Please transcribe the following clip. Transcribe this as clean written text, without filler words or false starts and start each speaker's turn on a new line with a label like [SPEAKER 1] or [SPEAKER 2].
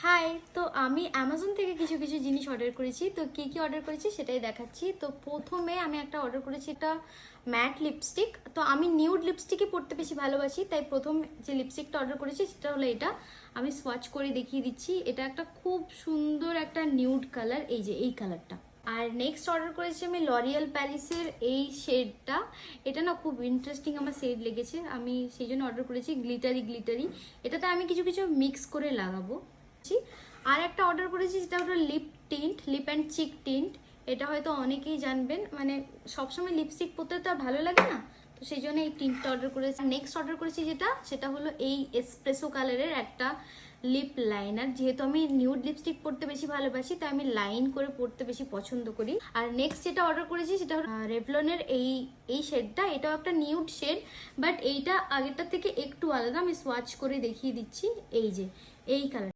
[SPEAKER 1] High, তো আমি Amazon থেকে কিছু কিছু জিনিস অর্ডার করেছি। তো কি কি অর্ডার করেছি সেটাই দেখাচ্ছি। তো প্রথমে আমি একটা অর্ডার করেছি, এটা ম্যাট লিপস্টিক। তো আমি নিউড লিপস্টিকই পরতে বেশি ভালোবাসি, তাই প্রথম যে লিপস্টিকটা অর্ডার করেছি সেটা হলো এটা। আমি সোয়াচ করে দেখিয়ে দিচ্ছি। এটা একটা খুব সুন্দর একটা নিউড কালার, এই যে এই কালারটা। আর নেক্সট অর্ডার করেছি আমি লরিয়াল প্যারিসের এই শেডটা। এটা না খুব ইন্টারেস্টিং আমার শেড লেগেছে, আমি সেই জন্য অর্ডার করেছি। গ্লিটারি গ্লিটারি, এটাতে আমি কিছু কিছু মিক্স করে লাগাবো। আর একটা অর্ডার করেছি যেটা হলো lip tint, lip and cheek tint. এটা হয়তো অনেকেই জানবেন, মানে সবসময় লিপস্টিক পরতে তো আর ভালো লাগে না, তো সেই জন্য এই টিন্টটা অর্ডার করেছি। নেক্সট অর্ডার করেছি সেটা হলো এই এসপ্রেসো কালারের একটা লিপ লাইনার। যেহেতু আমি নিউড লিপস্টিক পরতে বেশি ভালোবাসি, তাই আমি লাইন করে পরতে বেশি পছন্দ করি। আর নেক্সট যেটা অর্ডার করেছি সেটা হলো রেভলনের এই শেডটা। এটাও একটা নিউড শেড, বাট এইটা আগেরটার থেকে একটু আলাদা। আমি সোয়াচ করে দেখিয়ে দিচ্ছি, এই যে এই কালার।